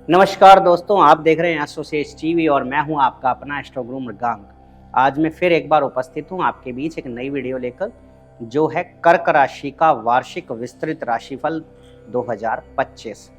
नमस्कार दोस्तों, आप देख रहे हैं एसोसिएट टीवी और मैं हूं आपका अपना एस्ट्रो गुरु मृगांक। आज मैं फिर एक बार उपस्थित हूं आपके बीच एक नई वीडियो लेकर, जो है कर्क राशि का वार्षिक विस्तृत राशिफल 2025।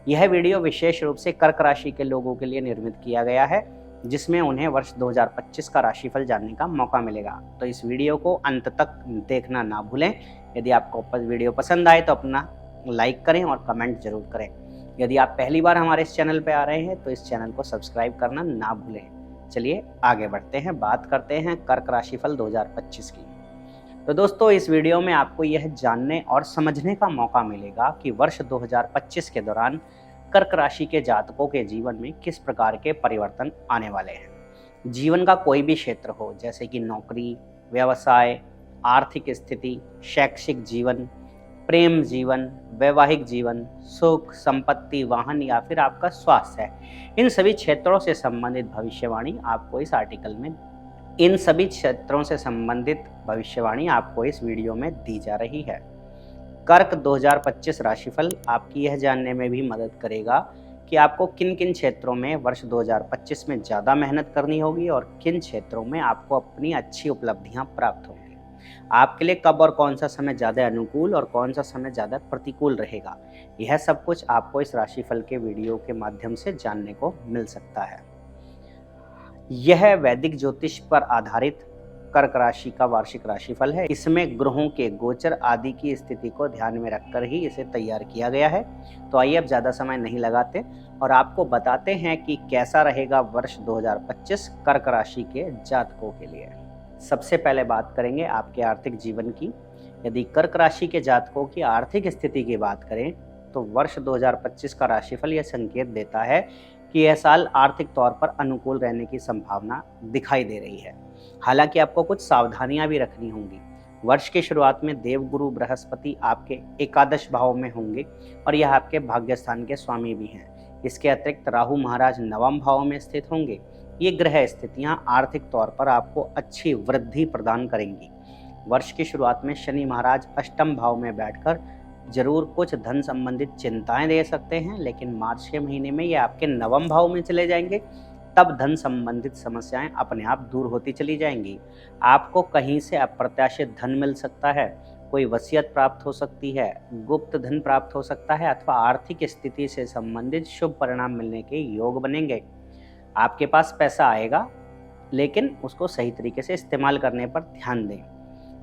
यह वीडियो विशेष रूप से कर्क राशि के लोगों के लिए निर्मित किया गया है, जिसमें उन्हें वर्ष 2025 का राशिफल जानने का मौका मिलेगा। तो इस वीडियो को अंत तक देखना ना भूलें। यदि आपको वीडियो पसंद आए तो अपना लाइक करें और कमेंट जरूर करें। यदि आप पहली बार हमारे इस चैनल पर आ रहे हैं तो इस चैनल को सब्सक्राइब करना ना भूलें। चलिए आगे बढ़ते हैं, बात करते हैं कर्क राशिफल 2025 की। तो दोस्तों, इस वीडियो में आपको यह जानने और समझने का मौका मिलेगा कि वर्ष 2025 के दौरान कर्क राशि के जातकों के जीवन में किस प्रकार के परिवर्तन आने वाले हैं। जीवन का कोई भी क्षेत्र हो, जैसे कि नौकरी, व्यवसाय, आर्थिक स्थिति, शैक्षिक जीवन, प्रेम जीवन, वैवाहिक जीवन, सुख, संपत्ति, वाहन या फिर आपका स्वास्थ्य है, इन सभी क्षेत्रों से संबंधित भविष्यवाणी आपको इस वीडियो में दी जा रही है। कर्क 2025 राशिफल आपकी यह जानने में भी मदद करेगा कि आपको किन किन क्षेत्रों में वर्ष 2025 में ज़्यादा मेहनत करनी होगी और किन क्षेत्रों में आपको अपनी अच्छी उपलब्धियां प्राप्त होंगी। आपके लिए कब और कौन सा समय ज़्यादा अनुकूल और कौन सा समय ज़्यादा प्रतिकूल रहेगा, यह सब कुछ आपको इस राशिफल के वीडियो के माध्यम से जानने को मिल सकता है। यह वैदिक ज्योतिष पर आधारित कर्क राशि का वार्षिक राशिफल है। इसमें ग्रहों के गोचर आदि की स्थिति को ध्यान में रखकर ही इसे तैयार किया गया है। तो आइए अब ज़्यादा समय नहीं लगाते और आपको बताते हैं कि कैसा रहेगा वर्ष 2025 कर्क राशि के जातकों के लिए। सबसे पहले बात करेंगे आपके आर्थिक जीवन की। यदि कर्क राशि के जातकों की आर्थिक स्थिति की बात करें तो वर्ष 2025 का राशिफल यह संकेत देता है कि यह साल आर्थिक तौर पर अनुकूल रहने की संभावना दिखाई दे रही है। हालांकि आपको कुछ सावधानियां भी रखनी होंगी। वर्ष की शुरुआत में देवगुरु बृहस्पति आपके एकादश भाव में होंगे और यह आपके भाग्य स्थान के स्वामी भी हैं। इसके अतिरिक्त राहु महाराज नवम भाव में स्थित होंगे। ये ग्रह स्थितियां आर्थिक तौर पर आपको अच्छी वृद्धि प्रदान करेंगी। वर्ष की शुरुआत में शनि महाराज अष्टम भाव में बैठकर जरूर कुछ धन संबंधित चिंताएं दे सकते हैं, लेकिन मार्च के महीने में ये आपके नवम भाव में चले जाएंगे। तब धन संबंधित समस्याएं अपने आप दूर होती चली जाएंगी। आपको कहीं से अप्रत्याशित धन मिल सकता है, कोई वसीयत प्राप्त हो सकती है, गुप्त धन प्राप्त हो सकता है अथवा आर्थिक स्थिति से संबंधित शुभ परिणाम मिलने के योग बनेंगे। आपके पास पैसा आएगा, लेकिन उसको सही तरीके से इस्तेमाल करने पर ध्यान दें।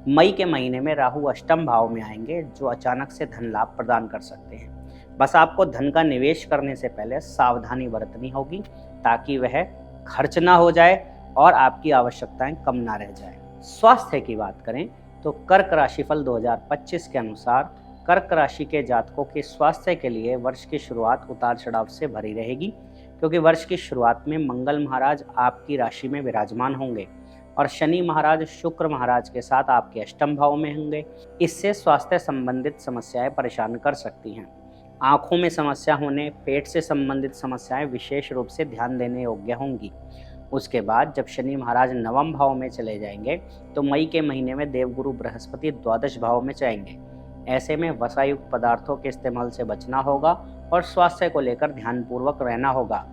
मई के महीने में राहु अष्टम भाव में आएंगे, जो अचानक से धन लाभ प्रदान कर सकते हैं। बस आपको धन का निवेश करने से पहले सावधानी बरतनी होगी, ताकि वह खर्च ना हो जाए और आपकी आवश्यकताएं कम ना रह जाए। स्वास्थ्य की बात करें तो कर्क राशिफल 2025 के अनुसार कर्क राशि के जातकों के स्वास्थ्य के लिए वर्ष की शुरुआत उतार चढ़ाव से भरी रहेगी, क्योंकि वर्ष की शुरुआत में मंगल महाराज आपकी राशि में विराजमान होंगे और शनि महाराज शुक्र महाराज के साथ आपके अष्टम भाव में होंगे। इससे स्वास्थ्य संबंधित समस्याएं परेशान कर सकती हैं। आंखों में समस्या होने, पेट से संबंधित समस्याएं विशेष रूप से ध्यान देने योग्य होंगी। उसके बाद जब शनि महाराज नवम भाव में चले जाएंगे तो मई के महीने में देवगुरु बृहस्पति द्वादश भाव में जाएंगे। ऐसे में वसायुक्त पदार्थों के इस्तेमाल से बचना होगा और स्वास्थ्य को लेकर ध्यानपूर्वक रहना होगा।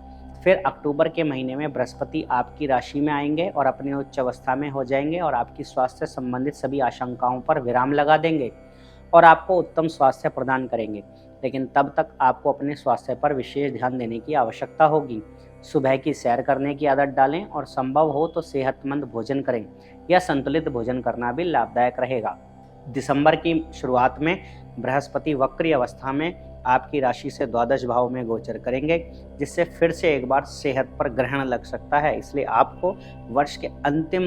फिर अक्टूबर के महीने में बृहस्पति आपकी राशि में आएंगे और अपनी उच्च अवस्था में हो जाएंगे और आपकी स्वास्थ्य संबंधित सभी आशंकाओं पर विराम लगा देंगे और आपको उत्तम स्वास्थ्य प्रदान करेंगे। लेकिन तब तक आपको अपने स्वास्थ्य पर विशेष ध्यान देने की आवश्यकता होगी। सुबह की सैर करने की आदत डालें और संभव हो तो सेहतमंद भोजन करें या संतुलित भोजन करना भी लाभदायक रहेगा। दिसंबर की शुरुआत में बृहस्पति वक्री अवस्था में आपकी राशि से द्वादश भाव में गोचर करेंगे, जिससे फिर से एक बार सेहत पर ग्रहण लग सकता है। इसलिए आपको वर्ष के अंतिम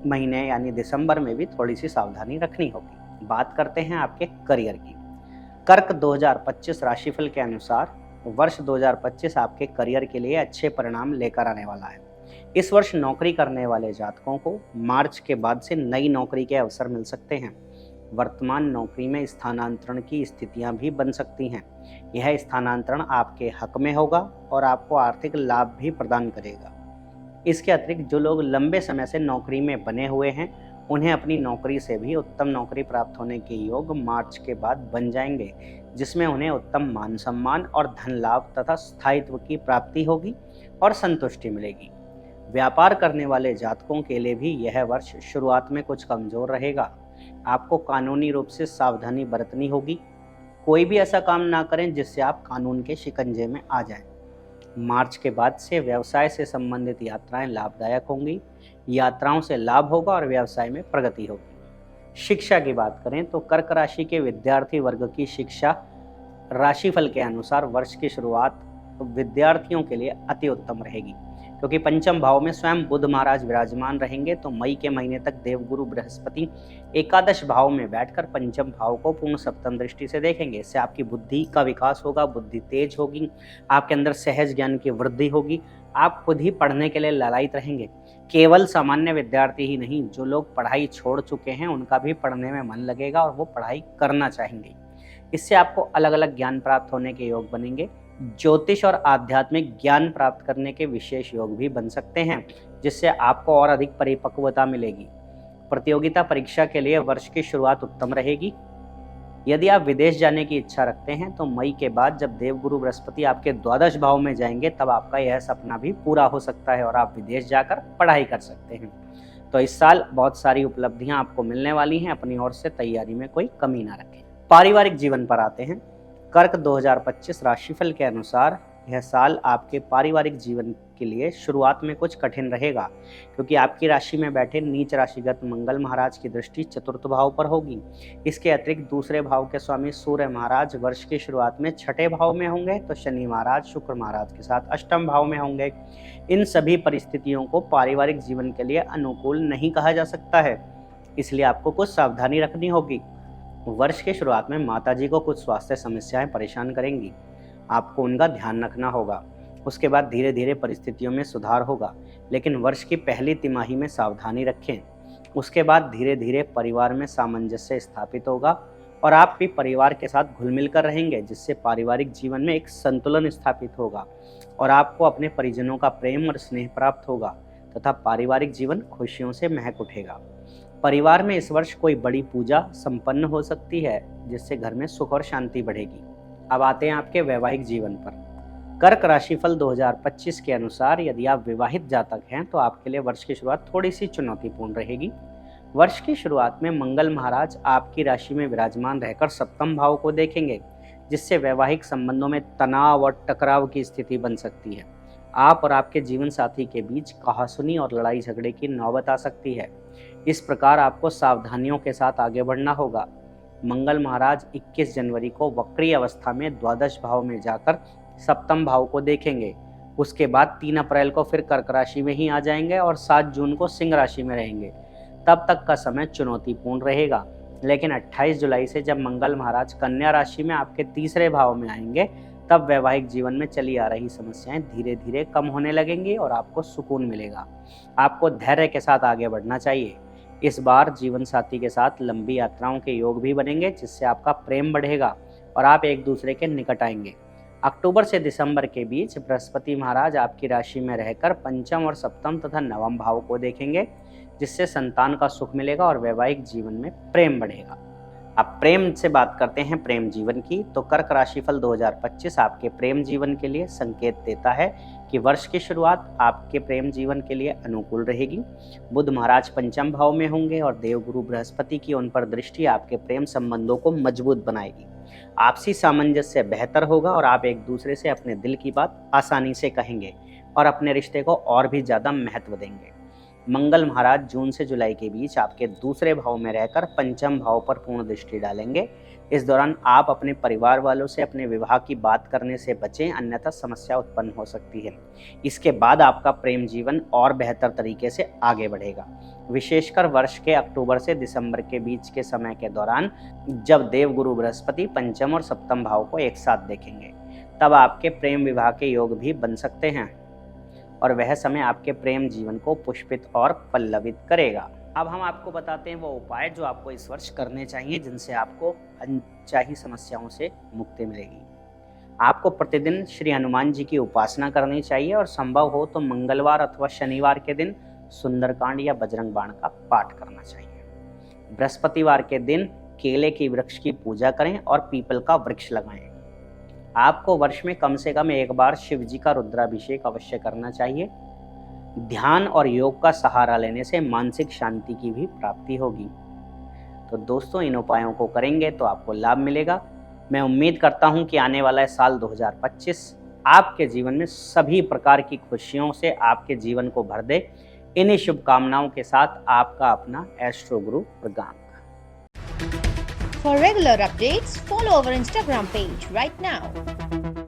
महीने यानी दिसंबर में भी थोड़ी सी सावधानी रखनी होगी। बात करते हैं आपके करियर की। कर्क 2025 राशिफल के अनुसार वर्ष 2025 आपके करियर के लिए अच्छे परिणाम लेकर आने वाला है। इस वर्ष नौकरी करने वाले जातकों को मार्च के बाद से नई नौकरी के अवसर मिल सकते हैं। वर्तमान नौकरी में स्थानांतरण की स्थितियां भी बन सकती हैं। यह स्थानांतरण आपके हक में होगा और आपको आर्थिक लाभ भी प्रदान करेगा। इसके अतिरिक्त जो लोग लंबे समय से नौकरी में बने हुए हैं उन्हें अपनी नौकरी से भी उत्तम नौकरी प्राप्त होने के योग मार्च के बाद बन जाएंगे, जिसमें उन्हें उत्तम मान सम्मान और धन लाभ तथा स्थायित्व की प्राप्ति होगी और संतुष्टि मिलेगी। व्यापार करने वाले जातकों के लिए भी यह वर्ष शुरुआत में कुछ कमजोर रहेगा। आपको कानूनी रूप से सावधानी बरतनी होगी। कोई भी ऐसा काम ना करें जिससे आप कानून के शिकंजे में आ जाएं। मार्च के बाद से व्यवसाय से संबंधित यात्राएं लाभदायक होंगी। यात्राओं से लाभ होगा और व्यवसाय में प्रगति होगी। शिक्षा की बात करें तो कर्क राशि के विद्यार्थी वर्ग की शिक्षा राशिफल के अनुसार वर्ष की शुरुआत विद्यार्थियों के लिए अति उत्तम रहेगी, क्योंकि पंचम भाव में स्वयं बुध महाराज विराजमान रहेंगे। तो मई के महीने तक देवगुरु बृहस्पति एकादश भाव में बैठकर पंचम भाव को पूर्ण सप्तम दृष्टि से देखेंगे। इससे आपकी बुद्धि का विकास होगा, बुद्धि तेज होगी, आपके अंदर सहज ज्ञान की वृद्धि होगी। आप खुद ही पढ़ने के लिए लालायित रहेंगे। केवल सामान्य विद्यार्थी ही नहीं, जो लोग पढ़ाई छोड़ चुके हैं उनका भी पढ़ने में मन लगेगा और वो पढ़ाई करना चाहेंगे। इससे आपको अलग अलग ज्ञान प्राप्त होने के योग बनेंगे। ज्योतिष और आध्यात्मिक ज्ञान प्राप्त करने के विशेष योग भी बन सकते हैं, जिससे आपको और अधिक परिपक्वता मिलेगी। प्रतियोगिता परीक्षा के लिए वर्ष की शुरुआत उत्तम रहेगी। यदि आप विदेश जाने की इच्छा रखते हैं तो मई के बाद जब देवगुरु बृहस्पति आपके द्वादश भाव में जाएंगे तब आपका यह सपना भी पूरा हो सकता है और आप विदेश जाकर पढ़ाई कर सकते हैं। तो इस साल बहुत सारी उपलब्धियां आपको मिलने वाली हैं। अपनी ओर से तैयारी में कोई कमी ना रखें। पारिवारिक जीवन पर आते हैं। कर्क 2025 राशिफल के अनुसार यह साल आपके पारिवारिक जीवन के लिए शुरुआत में कुछ कठिन रहेगा, क्योंकि आपकी राशि में बैठे नीच राशिगत मंगल महाराज की दृष्टि चतुर्थ भाव पर होगी। इसके अतिरिक्त दूसरे भाव के स्वामी सूर्य महाराज वर्ष की शुरुआत में छठे भाव में होंगे, तो शनि महाराज शुक्र महाराज के साथ अष्टम भाव में होंगे। इन सभी परिस्थितियों को पारिवारिक जीवन के लिए अनुकूल नहीं कहा जा सकता है, इसलिए आपको कुछ सावधानी रखनी होगी। वर्ष के शुरुआत में माताजी को कुछ स्वास्थ्य समस्याएं परेशान करेंगी, आपको उनका ध्यान रखना होगा। उसके बाद धीरे धीरे परिस्थितियों में सुधार होगा, लेकिन वर्ष की पहली तिमाही में सावधानी रखें। उसके बाद धीरे धीरे परिवार में सामंजस्य स्थापित होगा और आप भी परिवार के साथ घुल मिल कर रहेंगे, जिससे पारिवारिक जीवन में एक संतुलन स्थापित होगा और आपको अपने परिजनों का प्रेम और स्नेह प्राप्त होगा तथा पारिवारिक जीवन खुशियों से महक उठेगा। परिवार में इस वर्ष कोई बड़ी पूजा संपन्न हो सकती है, जिससे घर में सुख और शांति बढ़ेगी। अब आते हैं आपके वैवाहिक जीवन पर। कर्क राशिफल 2025 के अनुसार यदि आप विवाहित जातक हैं तो आपके लिए वर्ष की शुरुआत थोड़ी सी चुनौतीपूर्ण रहेगी। वर्ष की शुरुआत में मंगल महाराज आपकी राशि में विराजमान रहकर सप्तम भाव को देखेंगे, जिससे वैवाहिक संबंधों में तनाव और टकराव की स्थिति बन सकती है। आप और आपके जीवन साथी के बीच कहासुनी और लड़ाई झगड़े की नौबत आ सकती है। इस प्रकार आपको सावधानियों के साथ आगे बढ़ना होगा। मंगल महाराज 21 जनवरी को वक्री अवस्था में द्वादश भाव में जाकर सप्तम भाव को देखेंगे। उसके बाद 3 अप्रैल को फिर कर्क राशि में ही आ जाएंगे और 7 जून को सिंह राशि में रहेंगे। तब तक का समय चुनौतीपूर्ण रहेगा, लेकिन 28 जुलाई से जब मंगल महाराज कन्या राशि में आपके तीसरे भाव में आएंगे तब वैवाहिक जीवन में चली आ रही समस्याएं धीरे धीरे कम होने लगेंगी और आपको सुकून मिलेगा। आपको धैर्य के साथ आगे बढ़ना चाहिए। इस बार जीवन साथी के साथ लंबी यात्राओं के योग भी बनेंगे, जिससे आपका प्रेम बढ़ेगा और आप एक दूसरे के निकट आएंगे। अक्टूबर से दिसंबर के बीच बृहस्पति महाराज आपकी राशि में रहकर पंचम और सप्तम तथा नवम भाव को देखेंगे, जिससे संतान का सुख मिलेगा और वैवाहिक जीवन में प्रेम बढ़ेगा। अब प्रेम से बात करते हैं प्रेम जीवन की। तो कर्क राशिफल 2025 आपके प्रेम जीवन के लिए संकेत देता है कि वर्ष की शुरुआत आपके प्रेम जीवन के लिए अनुकूल रहेगी। बुध महाराज पंचम भाव में होंगे और देवगुरु बृहस्पति की उन पर दृष्टि आपके प्रेम संबंधों को मजबूत बनाएगी। आपसी सामंजस्य बेहतर होगा और आप एक दूसरे से अपने दिल की बात आसानी से कहेंगे और अपने रिश्ते को और भी ज्यादा महत्व देंगे। मंगल महाराज जून से जुलाई के बीच आपके दूसरे भाव में रहकर पंचम भाव पर पूर्ण दृष्टि डालेंगे। इस दौरान आप अपने परिवार वालों से अपने विवाह की बात करने से बचें, अन्यथा समस्या उत्पन्न हो सकती है। इसके बाद आपका प्रेम जीवन और बेहतर तरीके से आगे बढ़ेगा, विशेषकर वर्ष के अक्टूबर से दिसंबर के बीच के समय के दौरान, जब देवगुरु बृहस्पति पंचम और सप्तम भाव को एक साथ देखेंगे। तब आपके प्रेम विवाह के योग भी बन सकते हैं और वह समय आपके प्रेम जीवन को पुष्पित और पल्लवित करेगा। अब हम आपको बताते हैं वो उपाय जो आपको इस वर्ष करने चाहिए, जिनसे आपको अनचाही समस्याओं से मुक्ति मिलेगी। आपको प्रतिदिन श्री हनुमान जी की उपासना करनी चाहिए और संभव हो तो मंगलवार अथवा शनिवार के दिन सुंदरकांड या बजरंग बाण का पाठ करना चाहिए। बृहस्पतिवार के दिन केले की वृक्ष की पूजा करें और पीपल का वृक्ष लगाएं। आपको वर्ष में कम से कम एक बार शिव जी का रुद्राभिषेक अवश्य करना चाहिए। ध्यान और योग का सहारा लेने से मानसिक शांति की भी प्राप्ति होगी। तो दोस्तों, इन उपायों को करेंगे तो आपको लाभ मिलेगा। मैं उम्मीद करता हूं कि आने वाला साल 2025 आपके जीवन में सभी प्रकार की खुशियों से आपके जीवन को भर दे। इन्हीं शुभकामनाओं के साथ आपका अपना astro Guru Mrigank. For regular updates, follow our Instagram page right now.